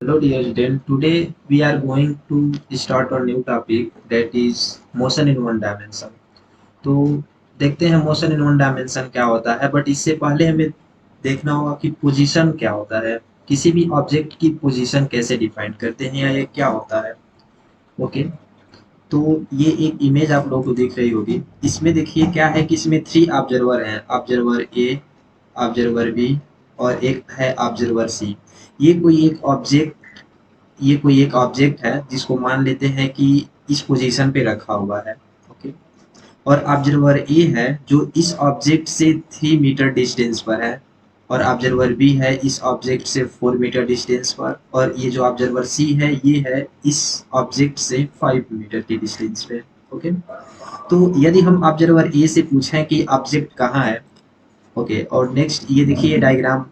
Hello dear student, today we are going to start a new topic that is motion in one dimension. तो देखते हैं motion in one dimension क्या होता है, but इससे पहले हमें देखना होगा कि पोजीशन क्या होता है, किसी भी ऑब्जेक्ट की पोजीशन कैसे डिफाइन करते हैं या ये क्या होता है। ओके, तो ये एक इमेज आप लोगों को दिख रही होगी। इसमें देखिए क्या है कि इसमें थ्री ऑब्जर्वर हैं, ऑब्जर्वर ए, ऑब्जर्वर बी और एक है ऑब्जर्वर सी। ये कोई एक ऑब्जेक्ट ये कोई एक ऑब्जेक्ट है जिसको मान लेते हैं कि इस पोजीशन पे रखा हुआ है। ओके, और ऑब्जर्वर ए है जो इस ऑब्जेक्ट से 3 मीटर डिस्टेंस पर है, और ऑब्जर्वर बी है इस ऑब्जेक्ट से 4 मीटर डिस्टेंस पर, और ये जो ऑब्जर्वर सी है ये है इस ऑब्जेक्ट से 5 मीटर की डिस्टेंस पे। ओके, तो यदि हम ऑब्जर्वर ए से पूछें कि ऑब्जेक्ट कहाँ है। ओके, और नेक्स्ट ये देखिए डायग्राम,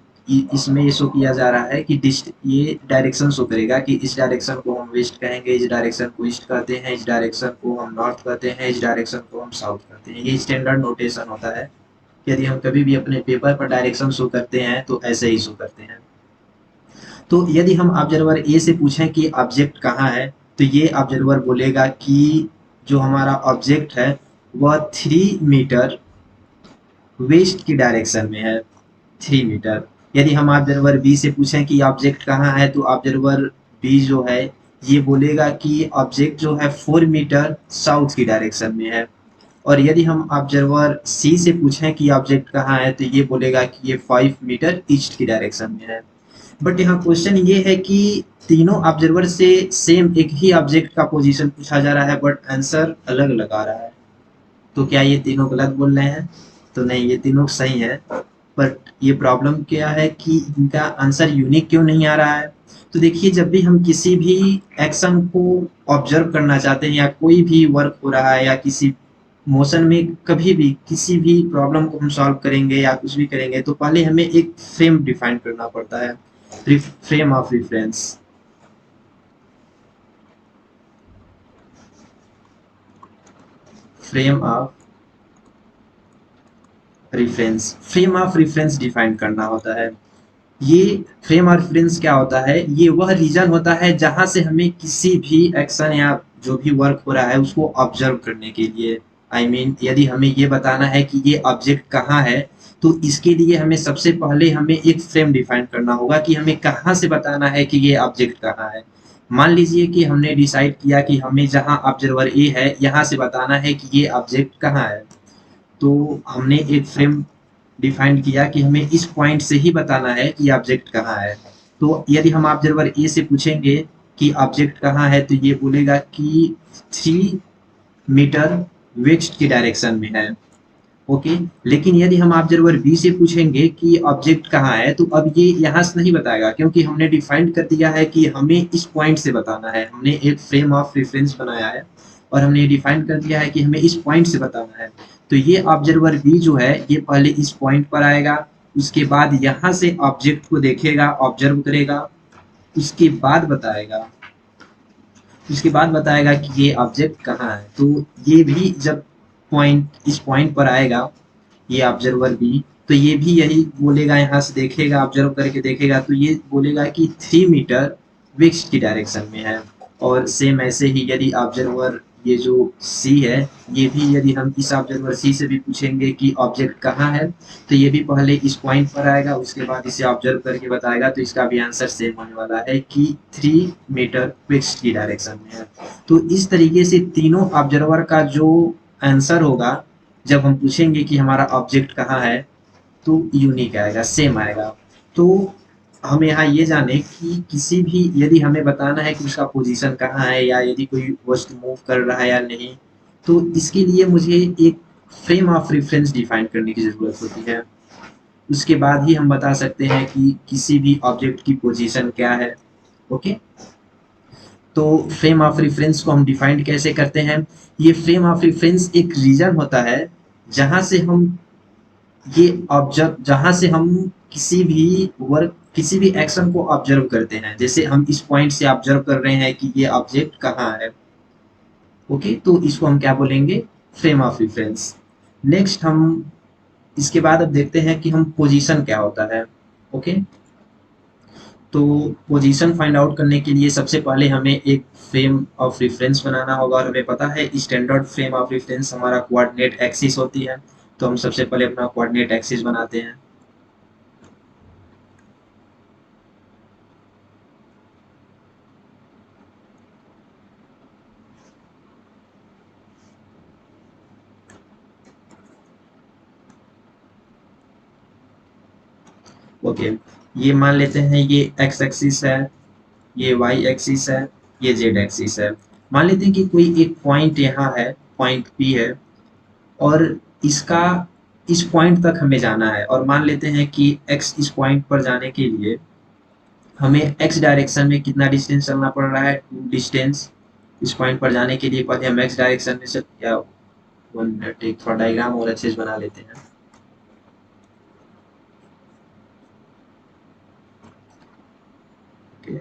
इसमें ये शो किया जा रहा है कि डिस्ट ये डायरेक्शन शो करेगा कि इस डायरेक्शन को हम वेस्ट कहेंगे, इस डायरेक्शन को ईस्ट कहते हैं, इस डायरेक्शन को हम नॉर्थ कहते हैं, इस डायरेक्शन को हम साउथ कहते हैं। ये स्टैंडर्ड नोटेशन होता है। यदि हम कभी भी अपने पेपर पर डायरेक्शन शो करते हैं तो ऐसे ही शो करते हैं। तो यदि हम ऑब्जर्वर ए से पूछें कि ऑब्जेक्ट कहाँ है, तो ये ऑब्जर्वर बोलेगा कि जो हमारा ऑब्जेक्ट है वह 3 मीटर वेस्ट की डायरेक्शन में है, 3 मीटर। यदि हम ऑब्जर्वर बी से पूछें कि ऑब्जेक्ट कहाँ है, तो ऑब्जर्वर बी जो है ये बोलेगा कि ऑब्जेक्ट जो है 4 मीटर साउथ की डायरेक्शन में है। और यदि हम ऑब्जर्वर सी से पूछें कि ऑब्जेक्ट कहाँ है, तो ये बोलेगा कि ये 5 मीटर ईस्ट की डायरेक्शन में है। बट यहाँ क्वेश्चन ये है कि तीनों ऑब्जर्वर से सेम एक ही ऑब्जेक्ट का पोजीशन पूछा जा रहा है, बट आंसर अलग अलग आ रहा है। तो क्या ये तीनों गलत बोल रहे हैं? तो नहीं, ये तीनों सही है। बट ये प्रॉब्लम क्या है कि इनका आंसर यूनिक क्यों नहीं आ रहा है। तो देखिए, जब भी हम किसी भी एक्शन को ऑब्जर्व करना चाहते हैं या कोई भी वर्क हो रहा है या किसी मोशन में कभी भी किसी भी प्रॉब्लम को हम सॉल्व करेंगे या कुछ भी करेंगे, तो पहले हमें एक फ्रेम डिफाइन करना पड़ता है, frame of reference. Frame of frame of reference define करना होता है। ये फ्रेम ऑफ रेफरेंस क्या होता है? ये वह रीजन होता है जहां से हमें किसी भी एक्शन या जो भी वर्क हो रहा है उसको ऑब्जर्व करने के लिए, आई मीन यदि हमें ये बताना है कि ये ऑब्जेक्ट कहाँ है, तो इसके लिए हमें सबसे पहले हमें एक फ्रेम डिफाइन करना होगा कि हमें कहाँ से बताना है कि ये ऑब्जेक्ट कहाँ है। मान लीजिए कि हमने डिसाइड किया कि हमें जहाँ ऑब्जर्वर ए है यहाँ से बताना है कि ये ऑब्जेक्ट कहाँ है। तो हमने एक फ्रेम डिफाइन किया कि हमें इस पॉइंट से ही बताना है कि ऑब्जेक्ट कहाँ है। तो यदि हम ऑब्जर्वर ए से पूछेंगे कि ऑब्जेक्ट कहाँ है, तो ये बोलेगा कि 3 मीटर वेस्ट की डायरेक्शन में है। ओके, लेकिन यदि हम ऑब्जर्वर बी से पूछेंगे कि ऑब्जेक्ट कहाँ है, तो अब ये यहाँ से नहीं बताएगा, क्योंकि हमने डिफाइन कर दिया है कि हमें इस पॉइंट से बताना है। हमने एक फ्रेम ऑफ रेफरेंस बनाया है और हमने डिफाइन कर दिया है कि हमें इस पॉइंट से बताना है। तो ये ऑब्जर्वर बी जो है ये पहले इस पॉइंट पर आएगा, उसके बाद यहाँ से ऑब्जेक्ट को देखेगा, ऑब्जर्व करेगा, उसके बाद बताएगा कि ये ऑब्जेक्ट कहाँ है। तो ये भी जब इस पॉइंट पर आएगा, ये ऑब्जर्वर बी, तो ये भी यही बोलेगा, यहाँ से देखेगा, ऑब्जर्व करके देखेगा, तो ये बोलेगा कि 3 मीटर वेस्ट की डायरेक्शन में है। और सेम ऐसे ही यदि ऑब्जर्वर ये जो सी है, ये भी यदि हम इस ऑब्जर्वर सी से भी पूछेंगे कि ऑब्जेक्ट कहाँ है, तो ये भी पहले इस पॉइंट पर आएगा, उसके बाद इसे ऑब्जर्व करके बताएगा। तो इसका भी आंसर सेम होने वाला है कि 3 मीटर वेस्ट की डायरेक्शन में है। तो इस तरीके से तीनों ऑब्जर्वर का जो आंसर होगा जब हम पूछेंगे कि हमारा ऑब्जेक्ट कहाँ है, तो यूनिक आएगा, सेम आएगा। तो हम यहाँ ये जाने कि किसी भी यदि हमें बताना है कि उसका पोजीशन कहाँ है या यदि कोई वस्तु मूव कर रहा है या नहीं, तो इसके लिए मुझे एक फ्रेम ऑफ रेफरेंस डिफाइन करने की ज़रूरत होती है। उसके बाद ही हम बता सकते हैं कि किसी भी ऑब्जेक्ट की पोजीशन क्या है। ओके, तो फ्रेम ऑफ रेफरेंस को हम डिफाइन कैसे करते हैं? ये फ्रेम ऑफ रेफरेंस एक रीजन होता है जहाँ से हम जहाँ से हम किसी भी एक्शन को ऑब्जर्व करते हैं। जैसे हम इस पॉइंट से ऑब्जर्व कर रहे हैं कि ये ऑब्जेक्ट कहाँ है। ओके, तो इसको हम क्या बोलेंगे? Frame of reference. नेक्स्ट हम इसके बाद अब देखते हैं कि हम पोजीशन क्या होता है। ओके, तो पोजीशन फाइंड आउट करने के लिए सबसे पहले हमें एक फ्रेम ऑफ रेफरेंस बनाना होगा और हमें पता है स्टैंडर्ड फ्रेम ऑफ रेफरेंस हमारा कोऑर्डिनेट एक्सिस होती है। तो हम सबसे पहले अपना कोऑर्डिनेट एक्सिस बनाते हैं। ओके, ये मान लेते हैं ये एक्स एक्सिस है, ये वाई एक्सिस है, ये जेड एक्सिस है। मान लेते हैं कि कोई एक पॉइंट यहाँ है, पॉइंट पी है, और इसका इस पॉइंट तक हमें जाना है। और मान लेते हैं कि एक्स इस पॉइंट पर जाने के लिए हमें एक्स डायरेक्शन में कितना डिस्टेंस चलना पड़ रहा है, टू डिस्टेंस। इस पॉइंट पर जाने के लिए पहले हम एक्स डायरेक्शन में चल, या 1 मिनट, एक थोड़ा डायग्राम और अच्छे से बना लेते हैं। Okay,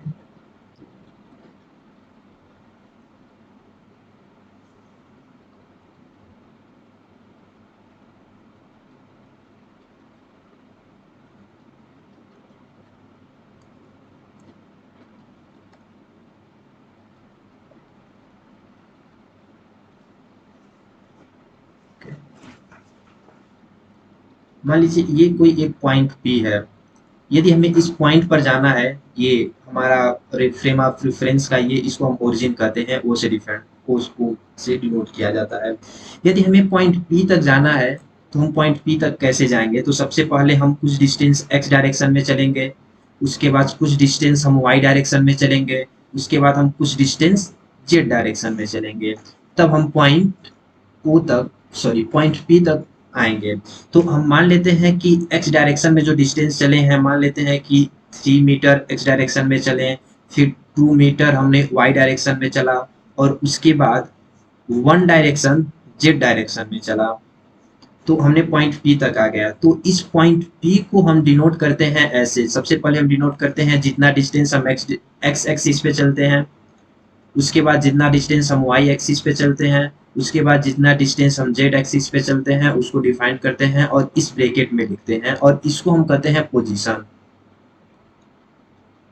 okay. मान लीजिए ये कोई एक पॉइंट पी है। यदि हमें इस पॉइंट पर जाना है, ये हमारा फ्रेम ऑफ रेफरेंस का, ये इसको हम ओरिजिन कहते हैं, ओ से डिफरेंट, ओ को से डिनोट किया जाता है। यदि हमें पॉइंट पी तक जाना है, तो हम पॉइंट पी तक कैसे जाएंगे? तो सबसे पहले हम कुछ डिस्टेंस एक्स डायरेक्शन में चलेंगे, उसके बाद कुछ डिस्टेंस हम वाई डायरेक्शन में चलेंगे, उसके बाद हम कुछ डिस्टेंस जेड डायरेक्शन में चलेंगे, तब हम पॉइंट ओ तक, सॉरी पॉइंट पी तक आएंगे। तो हम मान लेते हैं कि एक्स डायरेक्शन में जो डिस्टेंस चले हैं, मान लेते हैं कि 3 मीटर एक्स डायरेक्शन में चले, फिर 2 मीटर हमने वाई डायरेक्शन में चला, और उसके बाद 1 डायरेक्शन जेड डायरेक्शन में चला, तो हमने पॉइंट पी तक आ गया। तो इस पॉइंट पी को हम डिनोट करते हैं ऐसे। सबसे पहले हम डिनोट करते हैं जितना डिस्टेंस हम एक्स एक्सिस पे चलते हैं, उसके बाद जितना डिस्टेंस हम वाई एक्सिस पे चलते हैं, उसके बाद जितना डिस्टेंस हम जेड एक्सिस पे चलते हैं, उसको डिफाइन करते हैं और इस ब्रैकेट में लिखते हैं, और इसको हम कहते हैं पोजीशन।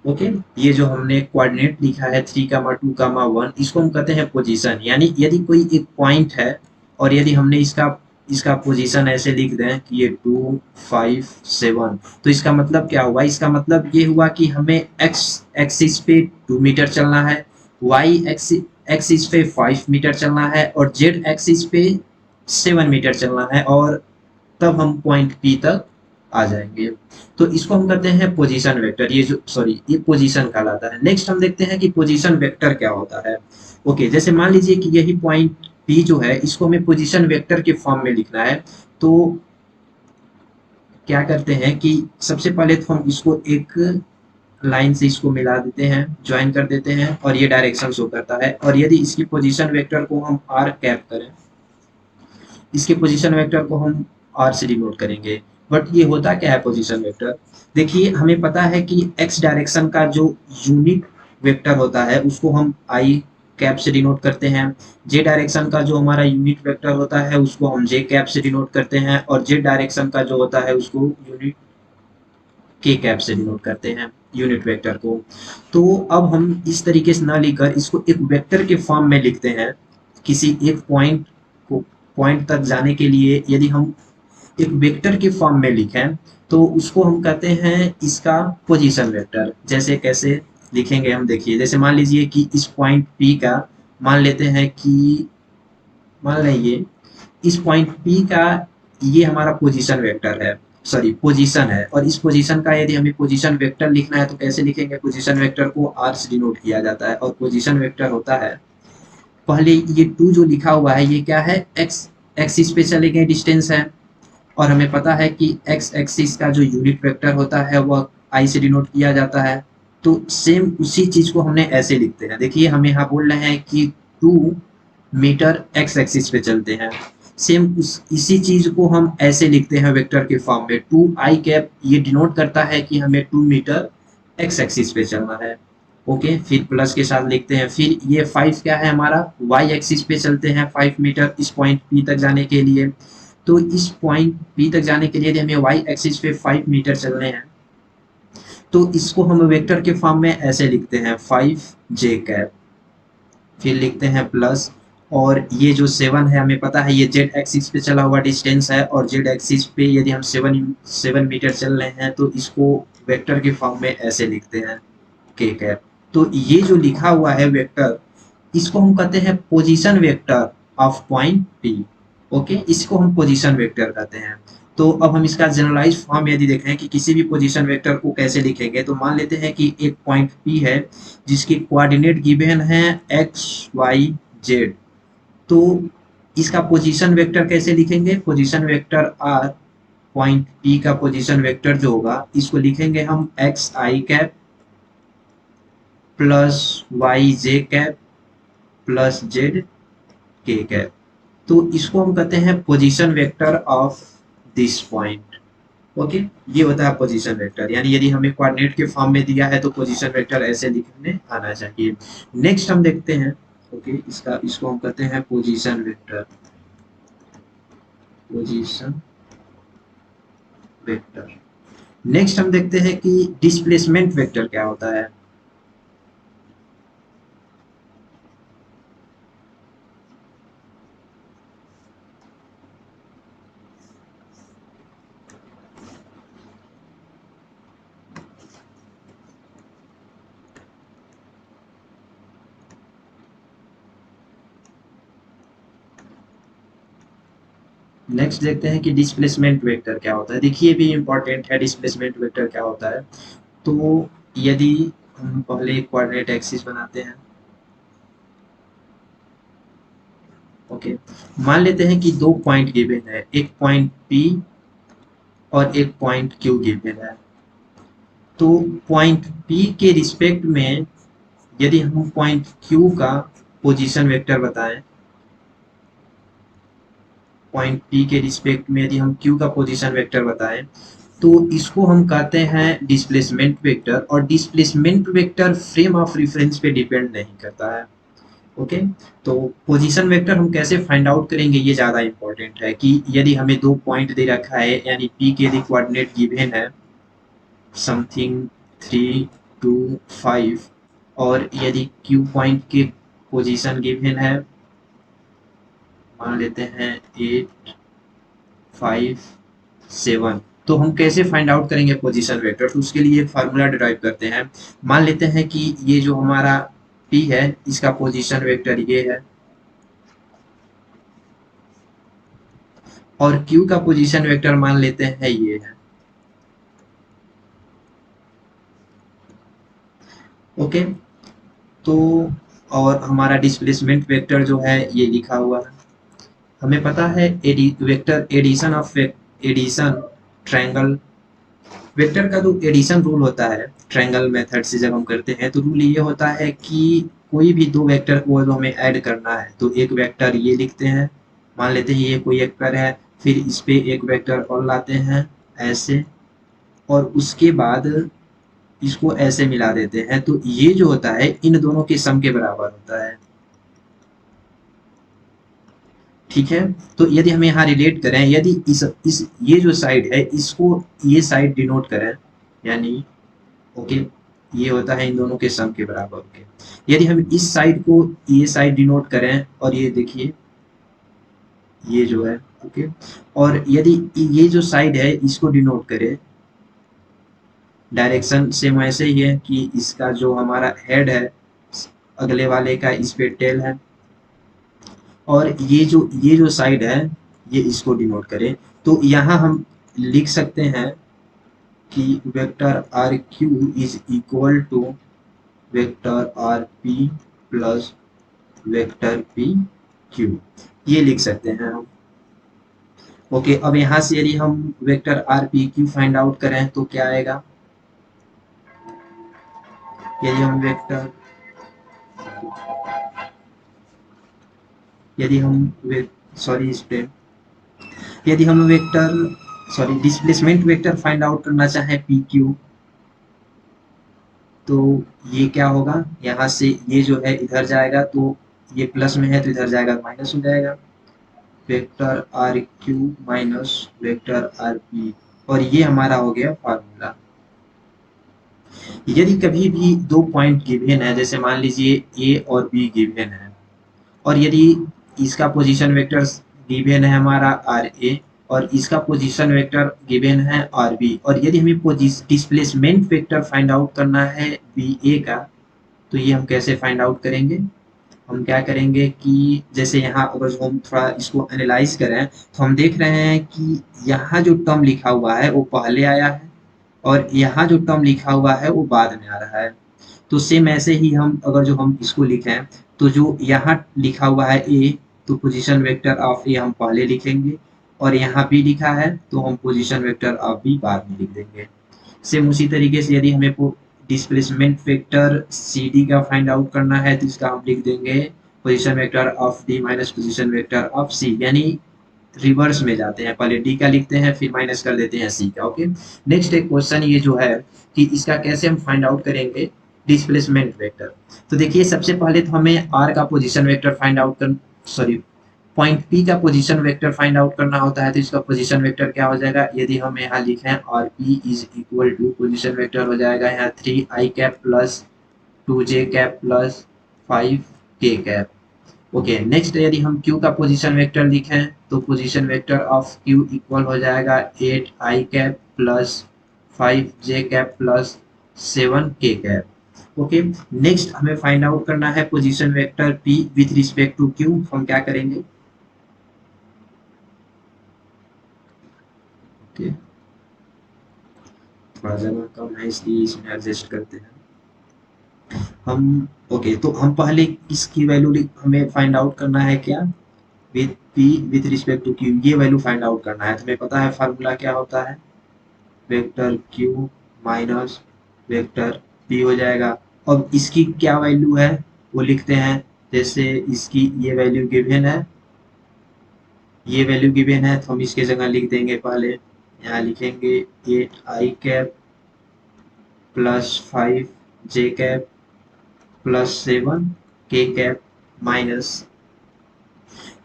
ओके, ये जो हमने कोऑर्डिनेट लिखा है 3,2,1, इसको हम कहते हैं पोजीशन। यानी यदि कोई एक पॉइंट है और यदि हमने इसका इसका पोजीशन ऐसे लिख दें कि ये 2, 5, 7, तो इसका मतलब क्या हुआ? इसका मतलब ये हुआ कि हमें एक्स एक्सिस पे 2 मीटर चलना है, वाई एक्सिस पे 5 मीटर चलना है, और जेड एक्सिस पे 7 मीटर चलना है, और तब हम पॉइंट पी तक आ जाएंगे। तो इसको हम कहते हैं पोजीशन वेक्टर। ये जो, सॉरी, ये पोजीशन कहलाता है। नेक्स्ट हम देखते हैं कि पोजीशन वेक्टर क्या होता है। ओके, जैसे मान लीजिए कि यही पॉइंट पी जो है, इसको हमें पोजीशन वेक्टर के फॉर्म में लिखना है। तो क्या करते हैं कि सबसे पहले तो हम इसको एक लाइन से इसको मिला देते हैं, ज्वाइन कर देते हैं, और ये डायरेक्शन शो करता है। और यदि इसकी पोजीशन वेक्टर को हम आर कैप करें, इसके पोजीशन वेक्टर को हम आर से डिनोट करेंगे। बट ये होता क्या है पोजीशन वेक्टर? देखिए, हमें पता है कि एक्स डायरेक्शन का जो यूनिट वेक्टर होता है उसको हम आई कैप से डिनोट करते हैं। जे डायरेक्शन का जो हमारा यूनिट वेक्टर होता है उसको हम जे कैप से डिनोट करते हैं, और जेड डायरेक्शन का जो होता है उसको यूनिट के कैप से डिनोट करते हैं, यूनिट वेक्टर को। तो अब हम इस तरीके से ना लिखकर इसको एक वेक्टर के फॉर्म में लिखते हैं। किसी एक पॉइंट को, पॉइंट तक जाने के लिए यदि हम एक वेक्टर के फॉर्म में लिखें, तो उसको हम कहते हैं इसका पोजीशन वेक्टर। जैसे कैसे लिखेंगे हम, देखिए, जैसे मान लीजिए कि इस पॉइंट पी का, मान लेते हैं कि, मान लीजिए इस पॉइंट पी का ये हमारा पोजीशन वेक्टर है, सॉरी पोजीशन है, और इस पोजीशन का यदि हमें पोजीशन वेक्टर लिखना है तो कैसे लिखेंगे? पोजीशन वेक्टर को आर से डिनोट किया जाता है, और पोजीशन वेक्टर होता है, पहले ये 2 जो लिखा हुआ है ये क्या है? एक्स एक्सिस पे चले गए डिस्टेंस है, और हमें पता है कि एक्स एक्सिस का जो यूनिट वेक्टर होता है वह आई से डिनोट किया जाता है। तो सेम उसी चीज को हमने ऐसे लिखते हैं। देखिए, हम यहाँ बोल रहे हैं कि 2 मीटर एक्स एक्सिस पे चलते हैं, सेम उस इसी चीज को हम ऐसे लिखते हैं वेक्टर के फॉर्म में। 2 आई कैप ये डिनोट करता है कि हमें 2 मीटर एक्स एक्सिस पे चलना है। ओके, फिर प्लस के साथ लिखते हैं। फिर ये 5 क्या है हमारा? वाई एक्सिस पे चलते हैं 5 मीटर इस पॉइंट पी तक जाने के लिए। तो इस पॉइंट पी तक जाने के लिए यदि हमें वाई एक्सिस पे 5 मीटर चलने हैं, तो इसको हम वेक्टर के फॉर्म में ऐसे लिखते हैं 5j कैप, फिर लिखते हैं प्लस, और ये जो 7 है हमें पता है ये जेड एक्सिस पे चला हुआ डिस्टेंस है, और जेड एक्सिस पे यदि हम 7 मीटर चल रहे हैं तो इसको वेक्टर के फॉर्म में ऐसे लिखते हैं के कैप। तो ये जो लिखा हुआ है वेक्टर, इसको हम कहते हैं position vector of point P. Okay, इसको हम पोजीशन वेक्टर कहते हैं। तो अब हम इसका जनरलाइज फॉर्म यदि देखें कि किसी भी पोजीशन वेक्टर को कैसे लिखेंगे, तो मान लेते हैं कि एक पॉइंट पी है जिसके कोऑर्डिनेट गिवन है एक्स वाई जेड। तो इसका पोजीशन वेक्टर कैसे लिखेंगे? Position vector R, point P का पोजीशन वेक्टर जो होगा इसको लिखेंगे हम X I cap plus Y J cap plus Z K cap. तो इसको हम कहते हैं position vector of this point. Okay, ये होता है पोजीशन वेक्टर, यानी यदि हमें कोऑर्डिनेट के फॉर्म में दिया है तो पोजीशन वेक्टर ऐसे लिखने आना चाहिए। नेक्स्ट हम देखते हैं, ओके, इसको हम कहते हैं position vector. Position vector. Next हम देखते हैं कि डिस्प्लेसमेंट वेक्टर क्या होता है। नेक्स्ट देखते हैं कि डिस्प्लेसमेंट वेक्टर क्या होता है। देखिए भी इंपॉर्टेंट है, डिस्प्लेसमेंट वेक्टर क्या होता है। तो यदि हम पहले कोऑर्डिनेट एक्सिस बनाते हैं, ओके, मान लेते हैं कि दो पॉइंट गिवन है, एक पॉइंट P और एक पॉइंट Q गिवन है। तो पॉइंट P के रिस्पेक्ट में यदि हम पॉइंट Q का पोजीशन वेक्टर बताएं, पॉइंट P के रिस्पेक्ट में यदि हम Q का पोजीशन वेक्टर बताएं, तो इसको हम कहते हैं डिस्प्लेसमेंट वेक्टर। और displacement vector frame of reference पे डिपेंड नहीं करता है। ओके, तो पोजीशन वेक्टर हम कैसे फाइंड आउट करेंगे ये ज़्यादा इंपॉर्टेंट है कि यदि हमें दो पॉइंट दे रखा है, यानी P के यदि कोऑर्डिनेट गिवन है समथिंग 3 2 5, और यदि Q पॉइंट के पोजीशन गिवन है मान लेते हैं 8 5 7, तो हम कैसे फाइंड आउट करेंगे पोजीशन वेक्टर? तो उसके लिए एक फार्मूला डिराइव करते हैं। मान लेते हैं कि ये जो हमारा P है इसका पोजीशन वेक्टर ये है, और Q का पोजीशन वेक्टर मान लेते हैं ये है। ओके, तो और हमारा डिस्प्लेसमेंट वेक्टर जो है ये लिखा हुआ है। हमें पता है vector addition of addition triangle, vector का जो एडिशन रूल होता है ट्रायंगल मेथड से जब हम करते हैं, तो रूल ये होता है कि कोई भी दो वेक्टर को जो हमें ऐड करना है तो एक वेक्टर ये लिखते हैं, मान लेते हैं ये कोई वेक्टर है, फिर इस पे एक वेक्टर और लाते हैं ऐसे, और उसके बाद इसको ऐसे मिला देते हैं। तो ये जो होता है इन दोनों के सम के बराबर होता है। ठीक है, तो यदि हम यहाँ रिलेट करें, यदि इस ये जो साइड है इसको ये साइड डिनोट करें, यानी ओके, ये होता है इन दोनों के सम के बराबर। ओके, यदि हम इस साइड को ये साइड डिनोट करें, और ये देखिए ये जो है, ओके, और यदि ये जो साइड है इसको डिनोट करें, डायरेक्शन सेम ऐसे ही है कि इसका जो हमारा हेड है अगले वाले का इस पे टेल है, और ये जो साइड है ये इसको डिनोट करें, तो यहाँ हम लिख सकते हैं कि vector R Q is equal to vector R P plus vector P Q, ये लिख सकते हैं हम। ओके, अब यहाँ से यदि हम vector R P Q find out करें तो क्या आएगा? यदि हम वेक्टर यदि हम सॉरी इस पे यदि हम vector displacement vector find out करना चाहें पी क्यू, तो ये क्या होगा? यहाँ से ये जो है इधर जाएगा, तो ये प्लस में है तो इधर जाएगा माइनस हो जाएगा, vector R Q minus vector R P, और ये हमारा हो गया फार्मूला। यदि कभी भी दो पॉइंट गिवन है, जैसे मान लीजिए ए और बी गिवन है, और यदि इसका पोजीशन वेक्टर गिवन है हमारा आर ए, और इसका पोजीशन वेक्टर गिवन है आर बी, और यदि हमें डिस्प्लेसमेंट वेक्टर फाइंड आउट करना है बी ए का, तो ये हम कैसे फाइंड आउट करेंगे? हम क्या करेंगे कि जैसे यहाँ अगर जो हम थोड़ा इसको एनालाइज करें, तो हम देख रहे हैं कि यहाँ जो टर्म लिखा हुआ है वो पहले आया है, और यहाँ जो टर्म लिखा हुआ है वो बाद में आ रहा है। तो सेम ऐसे ही हम अगर जो हम इसको लिखें, तो जो यहाँ लिखा हुआ है ए, तो पोजीशन वेक्टर ऑफ ए हम पहले लिखेंगे, और यहाँ बी लिखा है तो हम पोजीशन वेक्टर ऑफ बी बाद में लिख देंगे। सेम उसी तरीके से यदि हमें डिस्प्लेसमेंट वेक्टर सी डी का फाइंड आउट करना है, तो इसका हम लिख देंगे position vector of D minus position vector of C, यानी रिवर्स में जाते हैं, पहले डी का लिखते हैं फिर माइनस कर देते हैं सी का। ओके, नेक्स्ट एक क्वेश्चन ये जो है कि इसका कैसे हम फाइंड आउट करेंगे डिस्प्लेसमेंट वेक्टर। तो देखिए सबसे पहले तो हमें आर का पोजीशन वेक्टर फाइंड आउट कर, सॉरी, पॉइंट पी का पोजीशन वेक्टर फाइंड आउट करना होता है, तो इसका पोजीशन वेक्टर क्या हो जाएगा? यदि हम यहाँ लिखें और P is equal to position vector हो जाएगा यहाँ 3i cap plus 2j cap plus 5k cap. Okay, next यदि हम q का पोजीशन वेक्टर लिखें, तो position vector of q equal हो जाएगा 8i cap plus 5j cap plus 7k cap. Okay, next हमें फाइंड आउट करना है position vector p with respect to q। हम क्या करेंगे? ओके, थोड़ा जगह कम है इसलिए इसमें एडजस्ट करते हैं हम। ओके, तो हम पहले इसकी वैल्यू हमें फाइंड आउट करना है क्या? With p with respect to q, ये वैल्यू फाइंड आउट करना है। तो हमें पता है फार्मूला क्या होता है, vector q minus vector p हो जाएगा। अब इसकी क्या वैल्यू है वो लिखते हैं, जैसे इसकी ये वैल्यू गिवन है, ये वैल्यू गिवन है, तो हम इसके जगह लिख देंगे, पहले यहाँ लिखेंगे 8i cap plus 5j cap plus 7k cap minus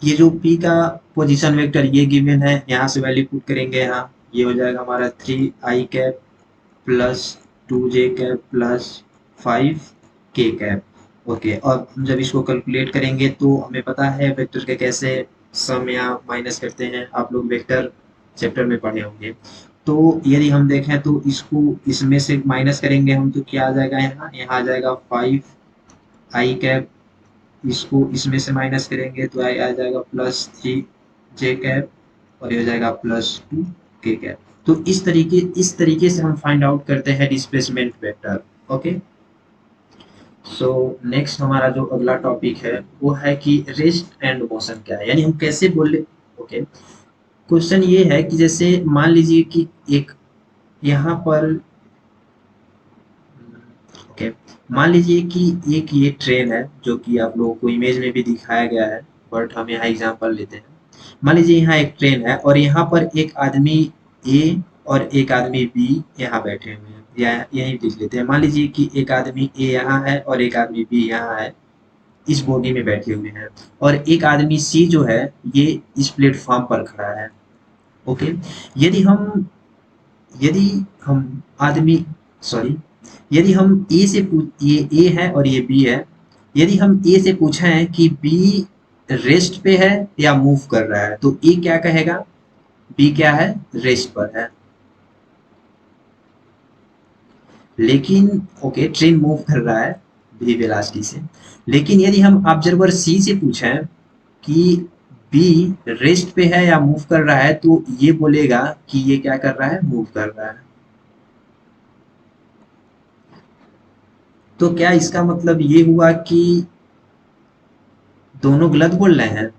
ये जो p का पोजीशन वेक्टर ये गिवन है, यहाँ से वैल्यू पुट करेंगे, यहाँ ये हो जाएगा हमारा 3i cap plus 2j cap plus 5k cap. Okay, और हम जब इसको कैलकुलेट करेंगे तो हमें पता है वेक्टर के कैसे सम या माइनस करते हैं, आप लोग वेक्टर चैप्टर में पढ़े होंगे। तो यदि हम देखें तो इसको इसमें से माइनस करेंगे हम, तो क्या आ जाएगा? यहाँ आ जाएगा 5i कैप, इसको इसमें से माइनस करेंगे तो आ जाएगा प्लस 3j कैप, और ये हो जाएगा प्लस 2k कैप। तो इस तरीके से हम फाइंड आउट करते हैं displacement vector. Okay, so next हमारा जो अगला टॉपिक है वो है कि रेस्ट एंड मोशन क्या है, यानी हम कैसे बोले। ओके, क्वेश्चन ये है कि जैसे मान लीजिए कि एक यहाँ पर, ओके, मान लीजिए कि एक ये ट्रेन है जो कि आप लोगों को इमेज में भी दिखाया गया है, बट हम यहाँ एग्जांपल लेते हैं। मान लीजिए यहाँ एक ट्रेन है और यहाँ पर एक आदमी ए और एक आदमी बी यहाँ बैठे हुए हैं, या यहीं लिख लेते हैं। मान लीजिए कि एक आदमी ए यहाँ है और एक आदमी बी यहाँ है, इस बोगी में बैठे हुए हैं, और एक आदमी सी जो है ये इस प्लेटफॉर्म पर खड़ा है। ओके, यदि हम यदि हम आदमी सॉरी यदि हम ए से ये ए है और ये बी है, यदि हम ए से पूछें कि बी रेस्ट पे है या मूव कर रहा है, तो ए क्या कहेगा? बी क्या है? रेस्ट पर है। लेकिन ओके, ट्रेन मूव कर रहा है बी वेलोसिटी से, लेकिन यदि हम ऑब्जर्वर सी से पूछें कि बी रेस्ट पे है या मूव कर रहा है, तो ये बोलेगा कि ये क्या कर रहा है? मूव कर रहा है। तो क्या इसका मतलब ये हुआ कि दोनों गलत बोल रहे हैं?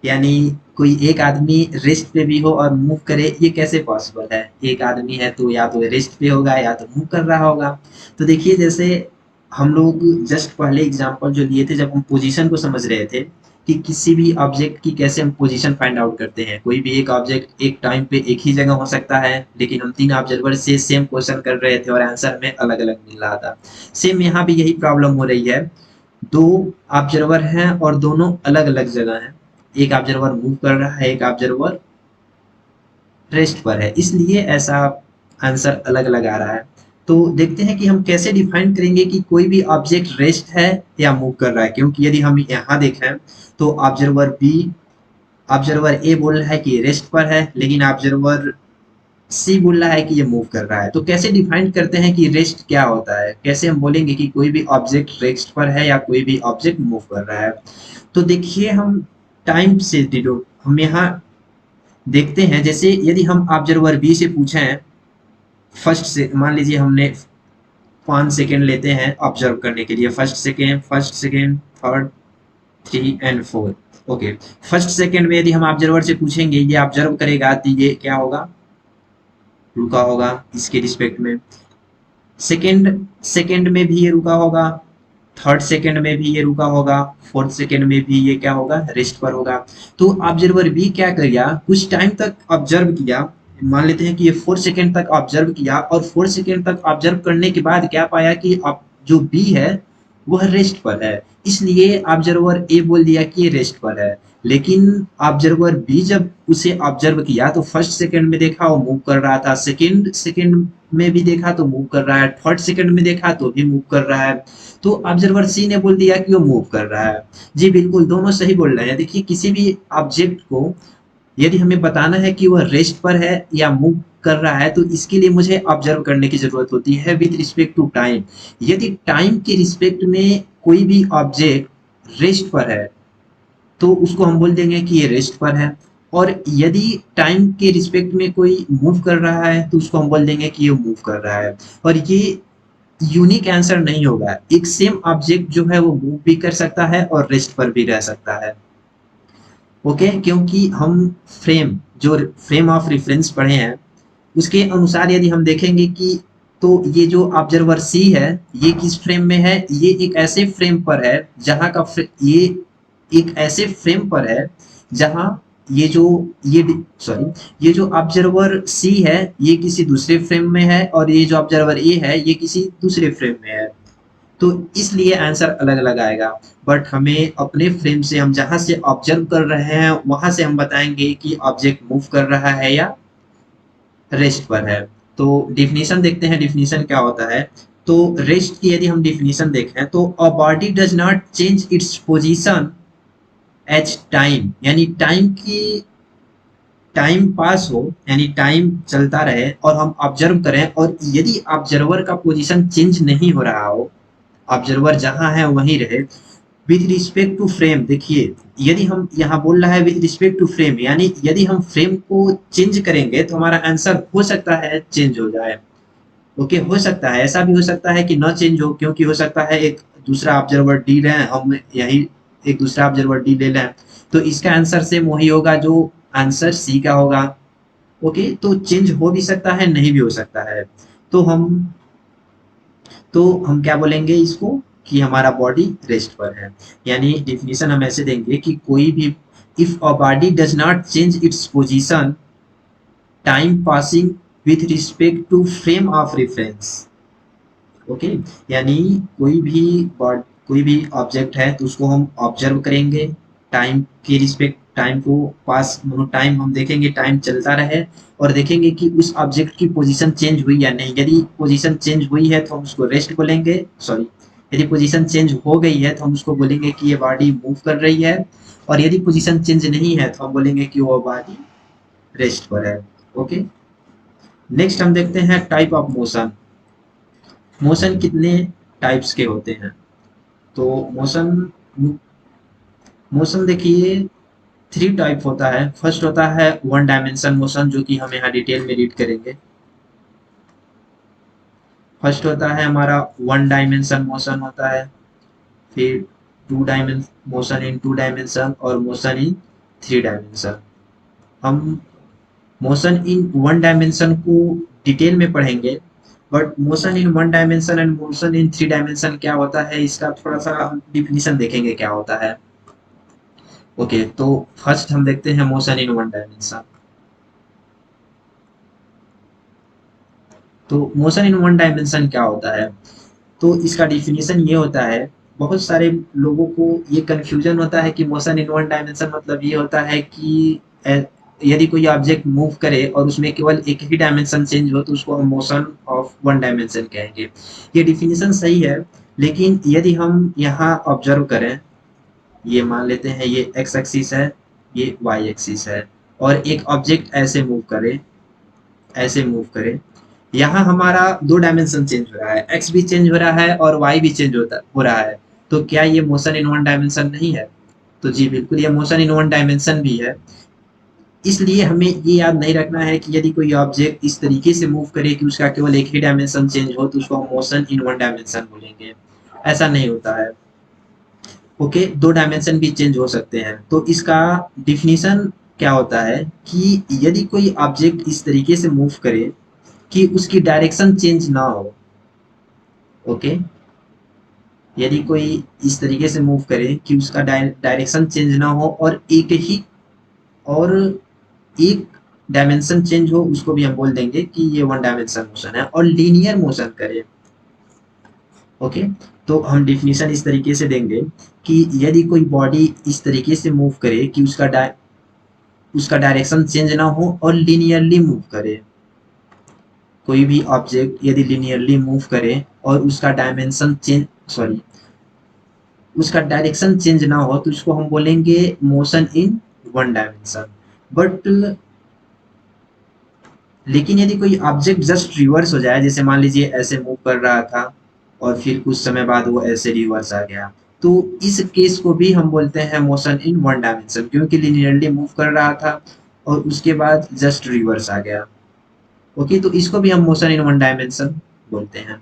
यानी कोई एक आदमी रेस्ट पे भी हो और मूव करे, ये कैसे पॉसिबल है? एक आदमी है तो या तो रेस्ट पे होगा या तो मूव कर रहा होगा। तो देखिए जैसे हम लोग जस्ट पहले एग्जांपल जो लिए थे जब हम पोजीशन को समझ रहे थे कि किसी भी ऑब्जेक्ट की कैसे हम पोजीशन फाइंड आउट करते हैं। कोई भी एक ऑब्जेक्ट एक टाइम पे एक ही जगह हो सकता है, लेकिन हम तीन ऑब्जर्वर से सेम क्वेश्चन कर रहे थे और आंसर में अलग अलग मिल रहा था। सेम यहाँ भी यही प्रॉब्लम हो रही है, दो ऑब्जर्वर हैं और दोनों अलग अलग जगह हैं, एक ऑब्जर्वर मूव कर रहा है, एक ऑब्जर्वर रेस्ट पर है, इसलिए ऐसा आंसर अलग अलग आ रहा है। तो देखते हैं कि हम कैसे डिफाइन करेंगे कि कोई भी ऑब्जेक्ट रेस्ट है या मूव कर रहा है, क्योंकि यदि हम यहाँ देखें तो ऑब्जर्वर ए बोल रहा है कि रेस्ट पर है, लेकिन ऑब्जर्वर सी बोल रहा है कि ये मूव कर रहा है। तो कैसे डिफाइन करते हैं कि रेस्ट क्या होता है, कैसे हम बोलेंगे कि कोई भी ऑब्जेक्ट रेस्ट पर है या कोई भी ऑब्जेक्ट मूव कर रहा है। तो देखिए हम टाइम से डिडो हम यहाँ देखते हैं, जैसे यदि हम ऑब्जर्वर बी से पूछें, फर्स्ट से मान लीजिए हमने 5 सेकेंड लेते हैं ऑब्जर्व करने के लिए, फर्स्ट सेकेंड थर्ड 3 और 4। ओके, फर्स्ट सेकेंड में यदि हम ऑब्जर्वर से पूछेंगे ये ऑब्जर्व करेगा तो ये क्या होगा, रुका होगा इसके रिस्पेक्ट में। सेकेंड सेकेंड में भी ये रुका होगा, थर्ड सेकेंड में भी ये रुका होगा, फोर्थ सेकेंड में भी ये क्या होगा, रेस्ट पर होगा। तो ऑब्जर्वर भी क्या किया, कुछ टाइम तक ऑब्जर्व किया, मान लेते हैं कि ये 4 सेकेंड तक ऑब्जर्व किया, और 4 सेकेंड तक ऑब्जर्व करने के बाद क्या पाया कि अब जो बी है वह रेस्ट पर है, इसलिए ऑब्जर्वर ए बोल दिया कि ये रेस्ट पर है। लेकिन ऑब्जर्वर बी जब उसे ऑब्जर्व किया तो फर्स्ट सेकंड में देखा वो मूव कर रहा था, सेकंड सेकंड में भी देखा तो मूव कर रहा है, थर्ड सेकंड में देखा तो भी मूव कर रहा है। तो ऑब्जर्वर सी ने बोल दिया कि वो मूव कर रहा है। जी बिल्कुल, दोनों सही बोल रहे हैं। देखिए किसी भी ऑब्जेक्ट को यदि हमें बताना है कि वह रेस्ट पर है या मूव कर रहा है, तो इसके लिए मुझे ऑब्जर्व करने की जरूरत होती है विद रिस्पेक्ट टू टाइम। यदि टाइम के रिस्पेक्ट में कोई भी ऑब्जेक्ट रेस्ट पर है तो उसको हम बोल देंगे कि ये रेस्ट पर है, और यदि टाइम के रिस्पेक्ट में कोई मूव कर रहा है तो उसको हम बोल देंगे कि ये मूव कर रहा है। और ये यूनिक आंसर नहीं होगा, एक सेम ऑब्जेक्ट जो है वो मूव भी कर सकता है और रेस्ट पर भी रह सकता है। ओके, क्योंकि हम फ्रेम ऑफ रेफरेंस पढ़े हैं, उसके अनुसार यदि हम देखेंगे कि तो ये जो ऑब्जर्वर सी है ये किस फ्रेम में है, ये एक ऐसे फ्रेम पर है जहां का ये एक ऐसे फ्रेम पर है जहां ये जो ये सॉरी ये जो ऑब्जर्वर सी है ये किसी दूसरे फ्रेम में है, और ये जो ऑब्जर्वर ए है ये किसी दूसरे फ्रेम में है। तो इसलिए आंसर अलग अलग आएगा, बट हमें अपने फ्रेम से हम जहां से ऑब्जर्व कर रहे हैं वहां से हम बताएंगे कि ऑब्जेक्ट मूव कर रहा है या रेस्ट पर है। तो डिफिनीशन देखते हैं, डिफिनीशन क्या होता है। तो रेस्ट की यदि हम डिफिनीशन देखें तो a body does not change its position as time, यानी टाइम पास हो, यानी टाइम चलता रहे और हम ऑब्जर्व करें, और यदि ऑब्जर्वर का पोजीशन चेंज नहीं हो रहा हो, ऑब्जर्वर जहां है वहीं रहे, विद रिस्पेक्ट टू फ्रेम। देखिए यदि हम यहाँ बोल रहा है विद रिस्पेक्ट टू फ्रेम, यानी यदि हम फ्रेम को चेंज करेंगे तो हमारा आंसर हो सकता है चेंज हो जाए। ओके, हो सकता है, ऐसा भी हो सकता है कि न चेंज हो, क्योंकि हो सकता है एक दूसरा ऑब्जर्वर डी लें, हम यही एक दूसरा ऑब्जर्वर डी ले लें, तो इसका आंसर सेम वही होगा जो आंसर सी का होगा। ओके, तो चेंज हो भी सकता है नहीं भी हो सकता है। तो हम क्या बोलेंगे इसको कि हमारा बॉडी रेस्ट पर है। यानी डिफिनीशन हम ऐसे देंगे कि कोई भी if a body does not change its position time passing with respect to frame of reference. Okay, यानी कोई भी ऑब्जेक्ट है तो उसको हम ऑब्जर्व करेंगे, टाइम के रिस्पेक्ट टाइम को पास टाइम हम देखेंगे, टाइम चलता रहे, और देखेंगे कि उस ऑब्जेक्ट की पोजीशन चेंज हुई या नहीं। यदि पोजीशन चेंज हुई है तो हम उसको रेस्ट बोलेंगे, सॉरी, यदि पोजीशन चेंज हो गई है तो हम उसको बोलेंगे कि ये बॉडी मूव कर रही है, और यदि पोजीशन चेंज नहीं है तो हम बोलेंगे कि वो बॉडी रेस्ट पर है। ओके, नेक्स्ट हम देखते हैं टाइप ऑफ मोशन। मोशन कितने टाइप्स के होते हैं। तो मोशन देखिए 3 टाइप होता है। फर्स्ट होता है वन डायमेंशन मोशन, जो कि हम यहाँ डिटेल में रीड करेंगे। फर्स्ट होता है हमारा वन डायमेंशन मोशन होता है, फिर मोशन इन 2 डायमेंशन, और मोशन इन 3 डायमेंशन। हम मोशन इन वन डायमेंशन को डिटेल में पढ़ेंगे, but motion in one dimension and motion in 3 dimension क्या होता है इसका थोड़ा सा हम डिफिनीशन देखेंगे क्या होता है। ओके, तो फर्स्ट हम देखते हैं मोशन इन वन डायमेंशन। तो मोशन इन वन डायमेंशन क्या होता है, तो इसका डिफिनीशन ये होता है, बहुत सारे लोगों को ये कंफ्यूजन होता है कि मोशन इन वन डायमेंशन मतलब ये होता है कि यदि कोई ऑब्जेक्ट मूव करे और उसमें केवल एक ही डायमेंशन चेंज हो तो उसको हम मोशन ऑफ वन डायमेंशन कहेंगे। ये डिफिनीशन सही है, लेकिन यदि हम यहाँ ऑब्जर्व करें, ये मान लेते हैं ये एक्स एक्सिस है, ये वाई एक्सिस है, और एक ऑब्जेक्ट ऐसे मूव करे, यहाँ हमारा दो डायमेंशन चेंज हो रहा है, एक्स भी चेंज हो रहा है और वाई भी चेंज हो रहा है। तो क्या ये मोशन इन वन डायमेंशन नहीं है? तो जी बिल्कुल, ये मोशन इन वन डायमेंशन भी है। इसलिए हमें ये याद नहीं रखना है कि यदि कोई ऑब्जेक्ट इस तरीके से मूव करे कि उसका केवल एक ही डायमेंशन चेंज हो तो उसको हम मोशन इन वन डायमेंशन बोलेंगे। ऐसा नहीं होता है। ओके, दो डायमेंशन भी चेंज हो सकते हैं। तो इसका डिफिनीशन क्या होता है कि यदि कोई ऑब्जेक्ट इस तरीके से मूव करे कि उसकी डायरेक्शन चेंज ना हो। ओके, यदि कोई इस तरीके से मूव करे कि उसका डायरेक्शन चेंज ना हो और एक डायमेंशन चेंज हो, उसको भी हम बोल देंगे कि ये वन डायमेंशन मोशन है, और लीनियर मोशन करे। ओके, तो हम डिफिनीशन इस तरीके से देंगे कि यदि कोई बॉडी इस तरीके से मूव करे कि उसका डायरेक्शन चेंज ना हो और लीनियरली मूव करे। कोई भी ऑब्जेक्ट यदि लीनियरली मूव करे और सॉरी उसका डायरेक्शन चेंज ना हो तो इसको हम बोलेंगे motion in one dimension. But लेकिन यदि कोई ऑब्जेक्ट जस्ट रिवर्स हो जाए, जैसे मान लीजिए ऐसे मूव कर रहा था और फिर कुछ समय बाद वो ऐसे रिवर्स आ गया, तो इस केस को भी हम बोलते हैं मोशन इन वन डायमेंशन, क्योंकि लिनियरली मूव कर रहा था और उसके बाद जस्ट रिवर्स आ गया। ओके, तो इसको भी हम मोशन इन वन डायमेंशन बोलते हैं,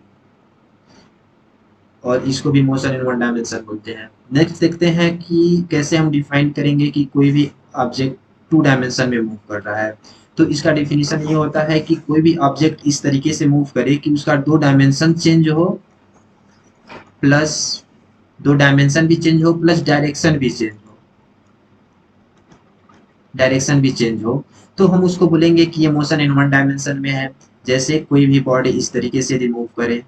और इसको भी मोशन इन वन डायमेंशन बोलते हैं। नेक्स्ट देखते हैं कि कैसे हम डिफाइन करेंगे कि कोई भी ऑब्जेक्ट टू डायमेंशन में मूव कर रहा है। तो इसका डिफिनीशन ये होता है कि कोई भी ऑब्जेक्ट इस तरीके से मूव करे कि उसका दो डायमेंशन चेंज हो, प्लस दो डायमेंशन भी चेंज हो, प्लस डायरेक्शन भी चेंज हो, तो हम उसको बोलेंगे कि ये मोशन इन वन डायमेंशन में है। जैसे कोई भी बॉडी इस तरीके से रिमूव करे,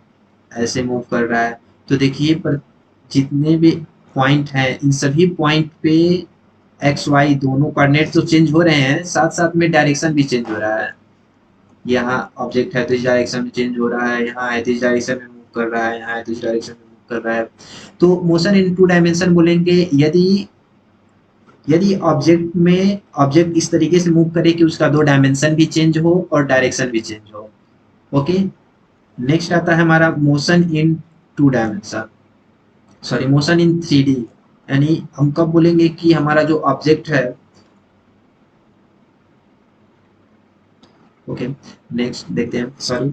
ऐसे मूव कर रहा है, तो देखिए पर जितने भी पॉइंट हैं इन सभी पॉइंट पे एक्स वाई दोनों कोऑर्डिनेट तो चेंज हो रहे हैं, साथ साथ में डायरेक्शन भी चेंज हो रहा है। यहाँ ऑब्जेक्ट है तो इस डायरेक्शन में चेंज हो रहा है, यहाँ है तो इस डायरेक्शन में मूव कर रहा है, यहाँ है तो इस डायरेक्शन में मूव कर रहा है। तो मोशन इन टू डायमेंशन बोलेंगे यदि यदि ऑब्जेक्ट इस तरीके से मूव करे कि उसका दो डायमेंशन भी चेंज हो और डायरेक्शन भी चेंज हो। ओके, नेक्स्ट आता है हमारा motion in two dimension, sorry motion in three D. यानी हम कब बोलेंगे कि हमारा जो ऑब्जेक्ट है, ओके नेक्स्ट देखते हैं, सॉरी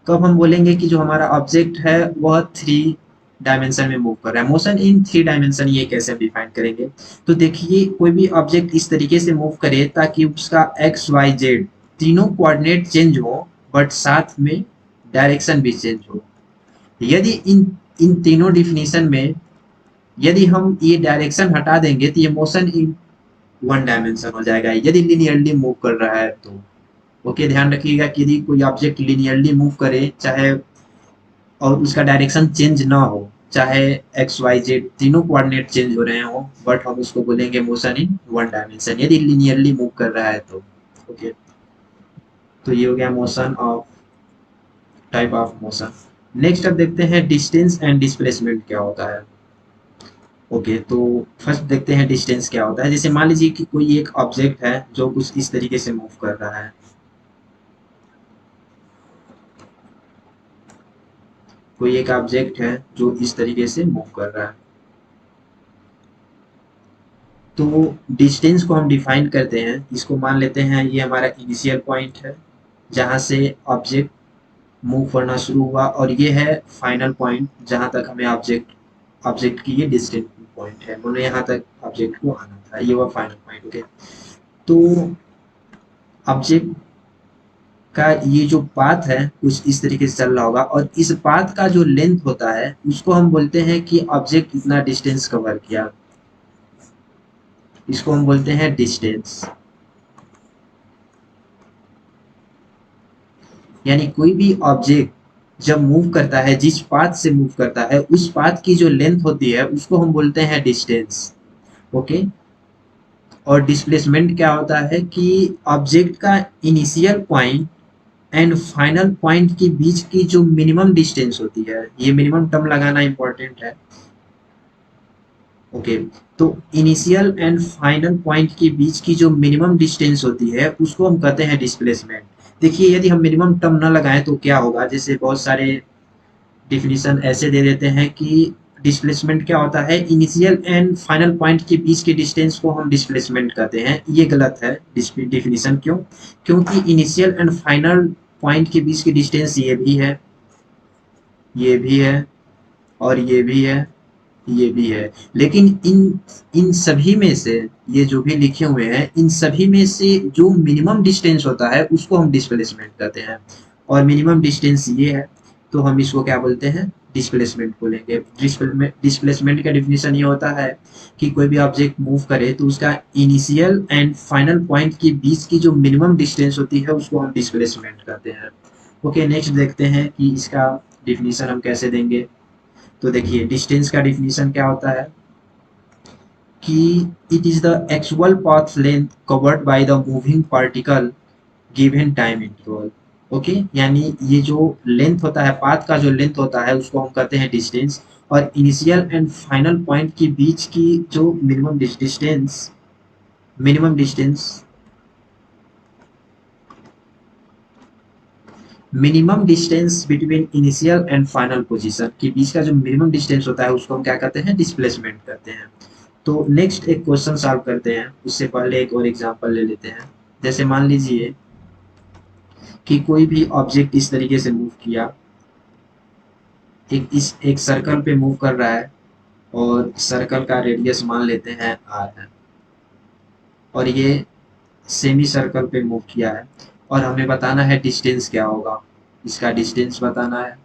कब हम बोलेंगे कि जो हमारा ऑब्जेक्ट है वह थ्री डायमेंशन में मूव कर रहा है। मोशन इन थ्री डायमेंशन ये कैसे हम डिफाइन करेंगे? तो देखिए कोई भी ऑब्जेक्ट इस तरीके से मूव करे ताकि उसका एक्स वाई जेड तीनों कोऑर्डिनेट चेंज हो, बट साथ में डायरेक्शन भी चेंज हो। यदि इन इन तीनों डिफिनीशन में यदि हम ये डायरेक्शन हटा देंगे तो ये मोशन इन वन डायमेंशन हो जाएगा, यदि लिनियरली मूव कर रहा है तो। ओके, ध्यान रखिएगा कि यदि कोई ऑब्जेक्ट लिनियरली मूव करे चाहे और उसका डायरेक्शन चेंज ना हो, चाहे एक्स वाई जेड तीनों कोऑर्डिनेट चेंज हो रहे हो, बट हम उसको बोलेंगे मोशन इन वन डायमेंशन यदि लिनियरली मूव कर रहा है तो। ओके, तो ये हो गया motion of type of motion. Next अब देखते हैं डिस्टेंस एंड डिस्प्लेसमेंट क्या होता है। ओके, तो फर्स्ट देखते हैं डिस्टेंस क्या होता है। जैसे मान लीजिए कि कोई एक ऑब्जेक्ट है जो कुछ इस तरीके से मूव कर रहा है, कोई एक ऑब्जेक्ट है जो इस तरीके से मूव कर रहा है, तो डिस्टेंस को हम डिफाइन करते हैं। इसको मान लेते हैं ये हमारा इनिशियल पॉइंट है जहां से ऑब्जेक्ट मूव करना शुरू हुआ, और ये है फाइनल पॉइंट जहां तक हमें ऑब्जेक्ट की ये डिस्टेंस पॉइंट है, मतलब यहाँ तक ऑब्जेक्ट को आना था, ये हुआ फाइनल पॉइंट। ओके, तो ऑब्जेक्ट का ये जो पाथ है कुछ इस तरीके से चल रहा होगा, और इस पाथ का जो लेंथ होता है उसको हम बोलते हैं कि ऑब्जेक्ट इतना डिस्टेंस कवर किया, इसको हम बोलते हैं डिस्टेंस। यानी कोई भी ऑब्जेक्ट जब मूव करता है, जिस पाथ से मूव करता है उस पाथ की जो लेंथ होती है उसको हम बोलते हैं डिस्टेंस। ओके, और डिस्प्लेसमेंट क्या होता है कि ऑब्जेक्ट का initial point and final point के बीच की जो मिनिमम डिस्टेंस होती है, ये मिनिमम टर्म लगाना इंपॉर्टेंट है। ओके, तो इनिशियल एंड फाइनल पॉइंट के बीच की जो मिनिमम डिस्टेंस होती है उसको हम कहते हैं डिस्प्लेसमेंट। देखिए यदि हम मिनिमम टर्म ना लगाएं तो क्या होगा, जैसे बहुत सारे डिफिनीशन ऐसे दे देते हैं कि डिस्प्लेसमेंट क्या होता है, इनिशियल एंड फाइनल पॉइंट के बीच के डिस्टेंस को हम डिस्प्लेसमेंट कहते हैं। ये गलत है डिफिनीशन। क्यों? क्योंकि इनिशियल एंड फाइनल पॉइंट के बीच की डिस्टेंस ये भी है, ये भी है, और ये भी है, ये भी है। लेकिन इन इन सभी में से, ये जो भी लिखे हुए हैं इन सभी में से जो मिनिमम डिस्टेंस होता है उसको हम डिस्प्लेसमेंट कहते हैं। और मिनिमम डिस्टेंस ये है, तो हम इसको क्या बोलते हैं, डिस्प्लेसमेंट बोलेंगे। डिस्प्लेसमेंट का डिफिनीशन ये होता है कि कोई भी ऑब्जेक्ट मूव करे तो उसका इनिशियल एंड फाइनल पॉइंट के बीच की जो मिनिमम डिस्टेंस होती है उसको हम डिस्प्लेसमेंट कहते हैं। ओके, नेक्स्ट देखते हैं कि इसका डिफिनीशन हम कैसे देंगे। तो देखिए डिस्टेंस का डिफिनीशन क्या होता है कि it is the actual path length covered by the moving particle given time interval. Okay, यानी ये जो लेंथ होता है, पाथ का जो लेंथ होता है उसको हम कहते हैं डिस्टेंस। और इनिशियल एंड फाइनल पॉइंट के बीच की जो minimum distance between initial and final position के बीच का जो मिनिमम डिस्टेंस होता है उसको हम क्या कहते हैं, डिस्प्लेसमेंट कहते हैं। तो नेक्स्ट एक क्वेश्चन सॉल्व करते हैं, उससे पहले एक और एग्जांपल ले लेते हैं। जैसे मान लीजिए कि कोई भी ऑब्जेक्ट इस तरीके से मूव किया, एक सर्कल पे मूव कर रहा है, और सर्कल का रेडियस मान लेते हैं r है, और ये सेमी सर्कल पे मूव किया है, और हमें बताना है डिस्टेंस क्या होगा। इसका डिस्टेंस बताना है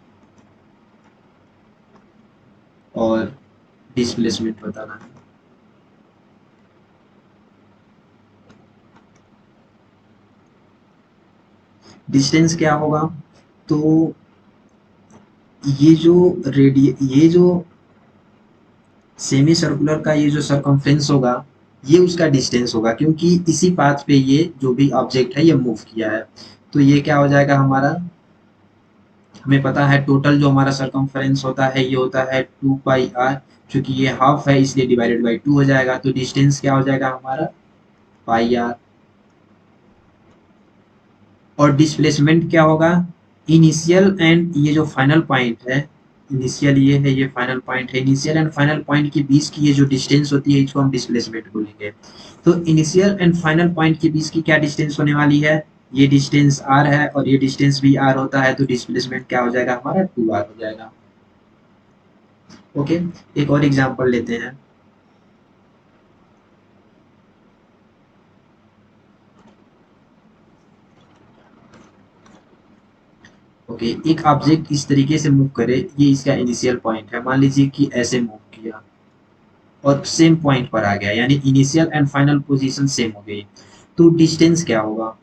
और डिस्प्लेसमेंट बताना है। डिस्टेंस क्या होगा, तो ये जो सेमी सर्कुलर का ये जो सरकमफ्रेंस होगा, ये उसका डिस्टेंस होगा, क्योंकि इसी पाथ पे ये जो भी ऑब्जेक्ट है ये मूव किया है। तो ये क्या हो जाएगा हमारा, हमें पता है टोटल जो हमारा सरकमफ्रेंस होता है ये होता है 2 पाई आर। चूंकि ये हाफ है इसलिए डिवाइडेड बाई 2 हो जाएगा, तो डिस्टेंस क्या हो जाएगा हमारा, पाई आर। और डिस्प्लेसमेंट क्या होगा, इनिशियल एंड ये जो फाइनल पॉइंट है, इनिशियल ये है, ये फाइनल पॉइंट है, इनिशियल एंड फाइनल पॉइंट के बीच की ये जो डिस्टेंस होती है इसको हम डिस्प्लेसमेंट बोलेंगे। तो इनिशियल एंड फाइनल पॉइंट के बीच की क्या डिस्टेंस होने वाली है, ये डिस्टेंस r है, और ये डिस्टेंस भी r होता है, तो डिस्प्लेसमेंट क्या हो जाएगा हमारा, 2r हो जाएगा। ओके, एक और एग्जांपल लेते हैं। ओके, एक ऑब्जेक्ट इस तरीके से मूव करे, ये इसका इनिशियल पॉइंट है, मान लीजिए कि ऐसे मूव किया और सेम पॉइंट पर आ गया, यानी initial and final position same हो गई। तो डिस्टेंस क्या होगा,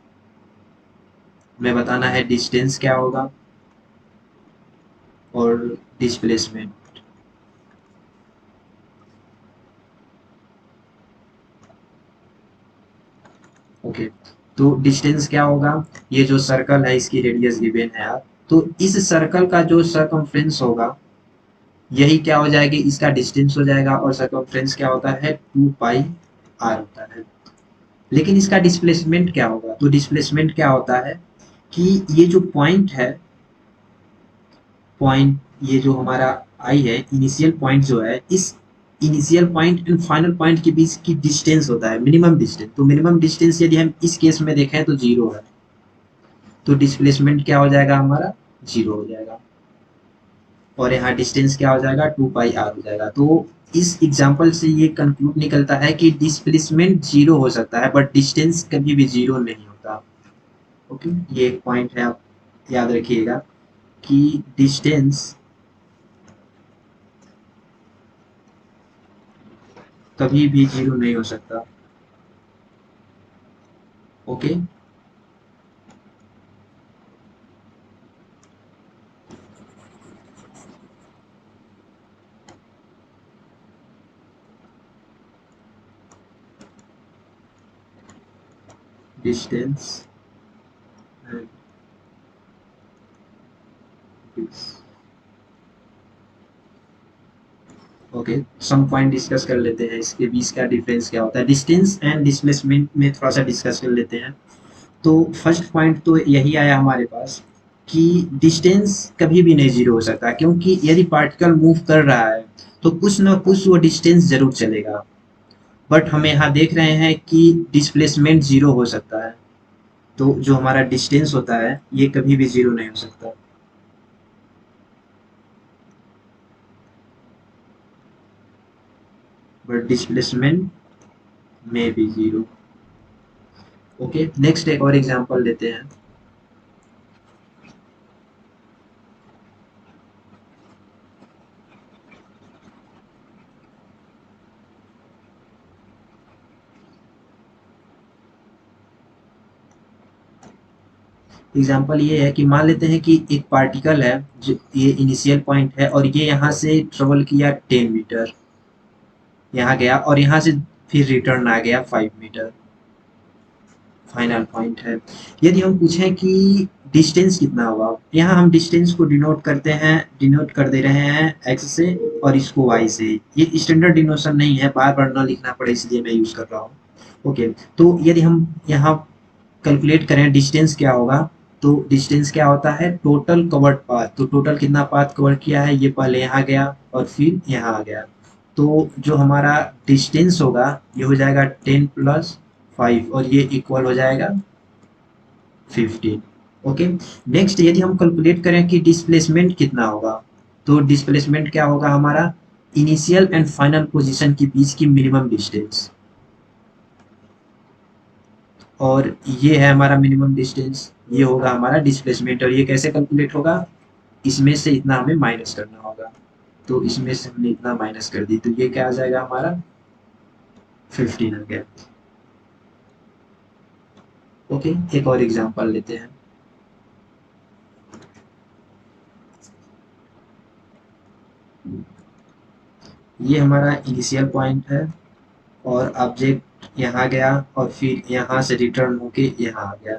हमें बताना है डिस्टेंस क्या होगा और डिस्प्लेसमेंट। ओके, तो डिस्टेंस क्या होगा, ये जो सर्कल है इसकी रेडियस गिवन है यार, तो इस सर्कल का जो सरकमफ्रेंस होगा यही क्या हो जाएगी, इसका डिस्टेंस हो जाएगा, और सरकमफ्रेंस क्या होता है, 2 पाई आर होता है। लेकिन इसका डिस्प्लेसमेंट क्या होगा, तो डिस्प्लेसमेंट क्या होता है कि ये जो पॉइंट है, पॉइंट ये जो हमारा आई है, इनिशियल पॉइंट जो है, इस initial point and final point के बीच की डिस्टेंस होता है मिनिमम डिस्टेंस। तो मिनिमम डिस्टेंस यदि हम इस केस में देखें तो 0 है, तो डिस्प्लेसमेंट क्या हो जाएगा हमारा, 0 हो जाएगा। और यहाँ डिस्टेंस क्या हो जाएगा, 2 पाई आर हो जाएगा। तो इस एग्जाम्पल से ये कंक्लूड निकलता है कि डिस्प्लेसमेंट 0 हो सकता है बट डिस्टेंस कभी भी 0 नहीं होता। ओके, ये एक पॉइंट है, आप याद रखिएगा कि डिस्टेंस कभी भी 0 नहीं हो सकता। Okay, distance and okay, some point discuss कर लेते हैं, इसके बीच का डिफरेंस क्या होता है, डिस्टेंस एंड डिस्प्लेसमेंट में थोड़ा सा डिस्कस कर लेते हैं। तो फर्स्ट पॉइंट तो यही आया हमारे पास कि डिस्टेंस कभी भी नहीं जीरो हो सकता, क्योंकि यदि पार्टिकल मूव कर रहा है तो कुछ ना कुछ वो डिस्टेंस जरूर चलेगा। बट हम यहाँ देख रहे हैं कि डिस्प्लेसमेंट जीरो हो सकता है, तो जो हमारा डिस्टेंस होता है ये कभी भी जीरो नहीं हो सकता। बट डिस्प्लेसमेंट में भी जीरो। ओके, नेक्स्ट एक और एग्जांपल लेते हैं। एग्जाम्पल ये है कि मान लेते हैं कि एक पार्टिकल है, जो ये इनिशियल पॉइंट है और ये यहाँ से ट्रेवल किया 10 मीटर, यहाँ गया और यहाँ से फिर रिटर्न आ गया 5 मीटर, फाइनल पॉइंट है। यदि हम पूछें कि डिस्टेंस कितना होगा, यहाँ हम डिस्टेंस को डिनोट करते हैं, डिनोट कर दे रहे हैं एक्स से और इसको वाई से। ये स्टैंडर्ड डिनोशन नहीं है, बार बार ना लिखना पड़े इसलिए मैं यूज कर रहा हूँ। ओके, तो यदि हम यहाँ कैलकुलेट करें डिस्टेंस क्या होगा, तो डिस्टेंस क्या होता है, टोटल कवर्ड पाथ। तो टोटल कितना पाथ कवर किया है, ये पहले यहाँ गया और फिर यहाँ आ गया, तो जो हमारा डिस्टेंस होगा ये हो जाएगा 10 + 5 और ये इक्वल हो जाएगा 15। ओके, नेक्स्ट यदि हम कैलकुलेट करें कि डिस्प्लेसमेंट कितना होगा, तो डिस्प्लेसमेंट क्या होगा हमारा, इनिशियल एंड फाइनल पोजीशन के बीच की मिनिमम डिस्टेंस, और ये है हमारा मिनिमम डिस्टेंस, ये होगा हमारा डिस्प्लेसमेंट। और ये कैसे कैलकुलेट होगा, इसमें से इतना हमें माइनस करना होगा, तो इसमें से हमने इतना माइनस कर दी, तो ये क्या आ जाएगा हमारा 15 आ गया। ओके, एक और एग्जांपल लेते हैं। ये हमारा इनिशियल पॉइंट है और ऑब्जेक्ट यहाँ गया और फिर यहाँ से रिटर्न होके यहाँ आ गया,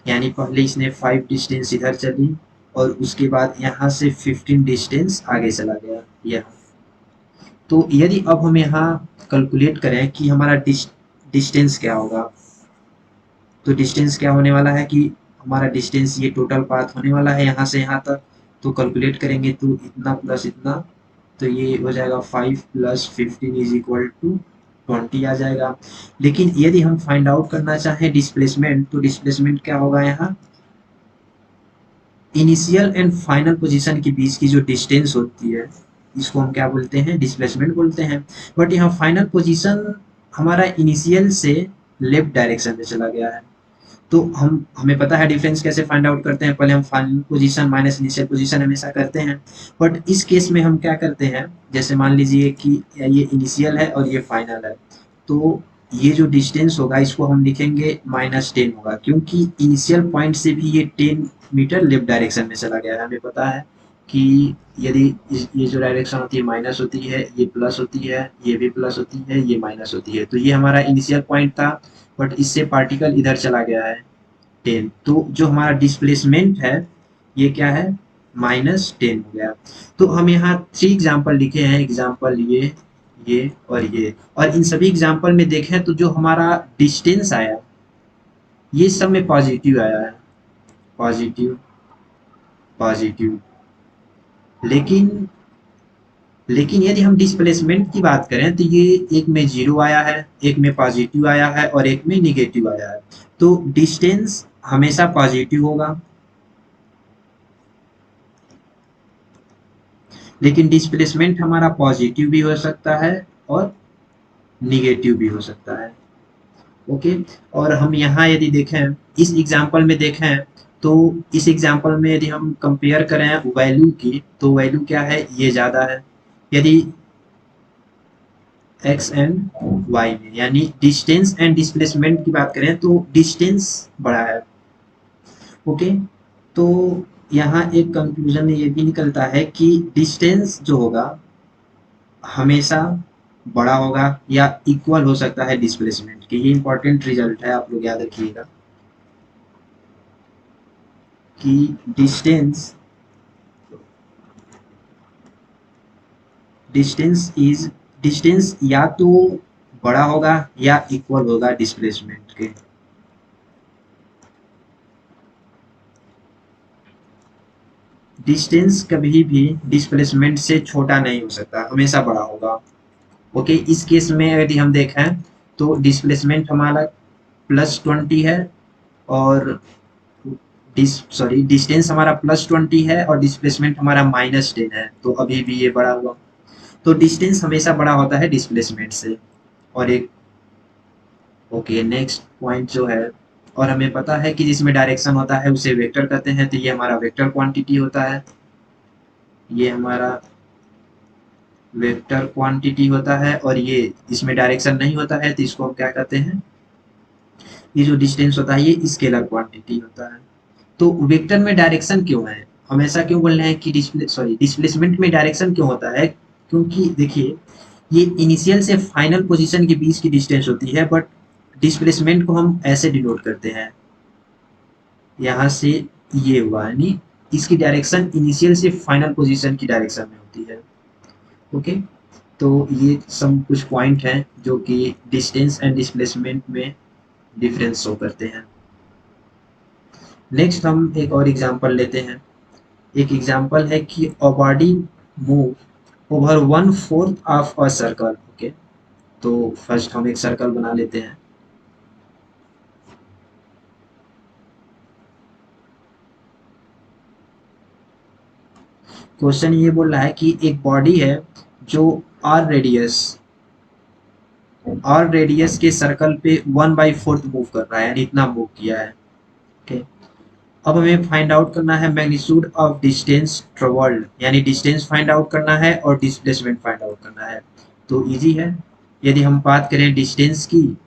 यानी पहले इसने 5 डिस्टेंस इधर चली और उसके बाद यहाँ से 15 डिस्टेंस आगे चला गया यहाँ। तो यदि अब हम यहाँ कैलकुलेट करें कि हमारा डिस्टेंस क्या होगा, तो डिस्टेंस क्या होने वाला है कि हमारा डिस्टेंस ये टोटल पाथ होने वाला है यहाँ से यहाँ तक, तो कैलकुलेट करेंगे तो इतना प्लस इतना, तो ये हो जाएगा 5 + 15 इज इक्वल टू 20 आ जाएगा। लेकिन यदि हम फाइंड आउट करना चाहें डिस्प्लेसमेंट, तो डिस्प्लेसमेंट क्या होगा, यहाँ इनिशियल एंड फाइनल पोजीशन के बीच की जो डिस्टेंस होती है इसको हम क्या बोलते हैं, डिस्प्लेसमेंट बोलते हैं। बट यहाँ फाइनल पोजीशन हमारा इनिशियल से लेफ्ट डायरेक्शन में चला गया है, तो हमें पता है डिफरेंस कैसे फाइंड आउट करते हैं, पहले हम final position minus initial position हमेशा करते हैं। बट इस केस में हम क्या करते हैं, जैसे मान लीजिए कि ये इनिशियल है और ये फाइनल है, तो ये जो डिस्टेंस होगा इसको हम लिखेंगे -10 होगा, क्योंकि इनिशियल पॉइंट से भी ये 10 मीटर लेफ्ट डायरेक्शन में चला गया है। हमें पता है कि यदि ये जो डायरेक्शन होती है माइनस होती है, ये प्लस होती है, ये भी प्लस होती है, ये माइनस होती है, तो ये हमारा इनिशियल पॉइंट था, बट इससे पार्टिकल इधर चला गया है 10, तो जो हमारा डिस्प्लेसमेंट है ये क्या है, -10 हो गया। तो हम यहाँ 3 एग्जाम्पल लिखे हैं, एग्जाम्पल ये और इन सभी एग्जाम्पल में देखें तो जो हमारा डिस्टेंस आया ये सब में पॉजिटिव आया है, पॉजिटिव पॉजिटिव। लेकिन लेकिन यदि हम डिस्प्लेसमेंट की बात करें तो ये एक में जीरो आया है, एक में पॉजिटिव आया है और एक में निगेटिव आया है, तो डिस्टेंस हमेशा पॉजिटिव होगा, लेकिन डिस्प्लेसमेंट हमारा पॉजिटिव भी हो सकता है और निगेटिव भी हो सकता है। ओके, और हम यहाँ यदि देखें इस एग्जाम्पल में देखें, तो इस एग्जाम्पल में यदि हम कंपेयर करें वैल्यू की, तो वैल्यू क्या है, ये ज़्यादा है। यदि एक्स एंड वाई में, यानी डिस्टेंस एंड डिस्प्लेसमेंट की बात करें तो डिस्टेंस बड़ा है। ओके, तो यहाँ एक कंक्लूजन ये भी निकलता है कि डिस्टेंस जो होगा हमेशा बड़ा होगा या इक्वल हो सकता है डिस्प्लेसमेंट के, ये इंपॉर्टेंट रिजल्ट है, आप लोग याद रखिएगा। कि डिस्टेंस या तो बड़ा होगा या इक्वल होगा डिस्प्लेसमेंट के। डिस्टेंस कभी भी डिस्प्लेसमेंट से छोटा नहीं हो सकता, हमेशा बड़ा होगा। ओके, इस केस में यदि हम देखें तो डिस्प्लेसमेंट हमारा +20 है और डिस्टेंस हमारा +20 है और डिस्प्लेसमेंट हमारा -10 है, तो अभी भी ये बड़ा हुआ। तो डिस्टेंस हमेशा बड़ा होता है डिस्प्लेसमेंट से। और एक ओके, नेक्स्ट पॉइंट जो है, और हमें पता है कि जिसमें डायरेक्शन होता है उसे वेक्टर कहते हैं, तो ये हमारा वेक्टर क्वांटिटी होता है। ये हमारा वेक्टर क्वांटिटी होता है और ये इसमें डायरेक्शन नहीं होता है तो इसको हम क्या कहते हैं, ये जो डिस्टेंस होता है ये स्केलर क्वांटिटी होता है। तो वेक्टर में डायरेक्शन क्यों है, हम ऐसा क्यों बोल रहे हैं कि डिस्प्लेसमेंट में डायरेक्शन क्यों होता है, क्योंकि देखिए ये इनिशियल से फाइनल पोजीशन के बीच की डिस्टेंस होती है, बट डिस्प्लेसमेंट को हम ऐसे डिनोट करते हैं, यहाँ से ये हुआ, यानी इसकी डायरेक्शन इनिशियल से फाइनल पोजीशन की डायरेक्शन में होती है। ओके, तो ये सब कुछ पॉइंट हैं जो कि डिस्टेंस एंड डिस्प्लेसमेंट में डिफरेंस शो करते हैं। नेक्स्ट हम एक और एग्जांपल लेते हैं। एक एग्जांपल है कि a body move over 1/4 of a circle. Okay, तो फर्स्ट हम एक सर्कल बना लेते हैं। क्वेश्चन ये बोल रहा है कि एक बॉडी है जो आर रेडियस के सर्कल पे 1/4 मूव कर रहा है, यानी इतना मूव किया है। ओके, अब हमें फाइंड आउट करना है मैग्नीट्यूड ऑफ डिस्टेंस ट्रेवल्ड, यानी डिस्टेंस फाइंड आउट करना है और डिस्प्लेसमेंट फाइंड आउट करना है। तो इजी है, यदि हम बात करें डिस्टेंस की,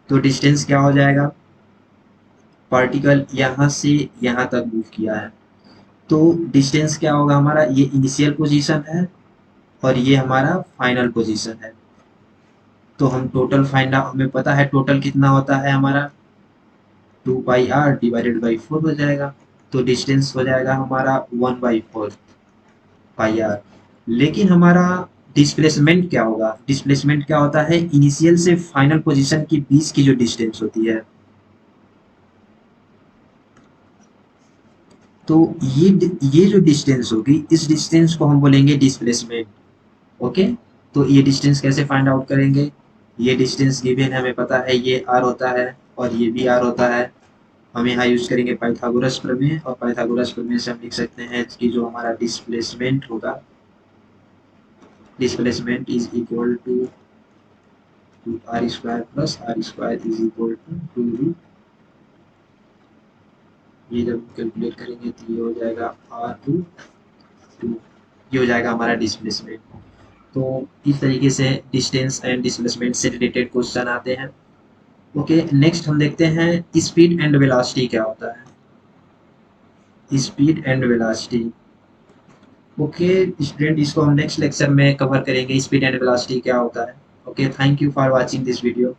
तो डिस्टेंस क्या हो जाएगा, पार्टिकल यहाँ से यहाँ तक मूव किया है, तो डिस्टेंस क्या होगा हमारा, ये इनिशियल पोजीशन है और ये हमारा फाइनल पोजीशन है। तो हम टोटल फाइंड आउट, हमें पता है टोटल कितना होता है हमारा, 2πr डिवाइडेड बाई 4 हो जाएगा। तो डिस्टेंस हो जाएगा हमारा 1/4πr। लेकिन हमारा डिस्प्लेसमेंट क्या होगा, डिस्प्लेसमेंट क्या होता है, इनिशियल से फाइनल पोजीशन के बीच की जो डिस्टेंस होती है। तो ये जो डिस्टेंस होगी, इस डिस्टेंस को हम बोलेंगे डिस्प्लेसमेंट। ओके, तो ये डिस्टेंस कैसे फाइंड आउट करेंगे, ये डिस्टेंस गिवन है, हमें पता है ये r होता है और ये भी r होता है। हम यहाँ यूज करेंगे पाइथागोरस प्रमेय, और पाइथागोरस प्रमेय से हम लिख सकते हैं कि जो हमारा डिस्प्लेसमेंट होगा, displacement is equal to r square plus r square is equal to 2, ये जब कैलकुलेट करेंगे तो ये हो जाएगा r2 ये हो जाएगा हमारा डिस्प्लेसमेंट। तो इस तरीके से डिस्टेंस एंड डिस्प्लेसमेंट से रिलेटेड क्वेश्चन आते हैं। ओके, नेक्स्ट हम देखते हैं स्पीड एंड वेलोसिटी क्या होता है, speed and velocity. Okay student, इसको हम नेक्स्ट लेक्चर में कवर करेंगे, स्पीड एंड वेलोसिटी क्या होता है। Okay, thank you for watching this video.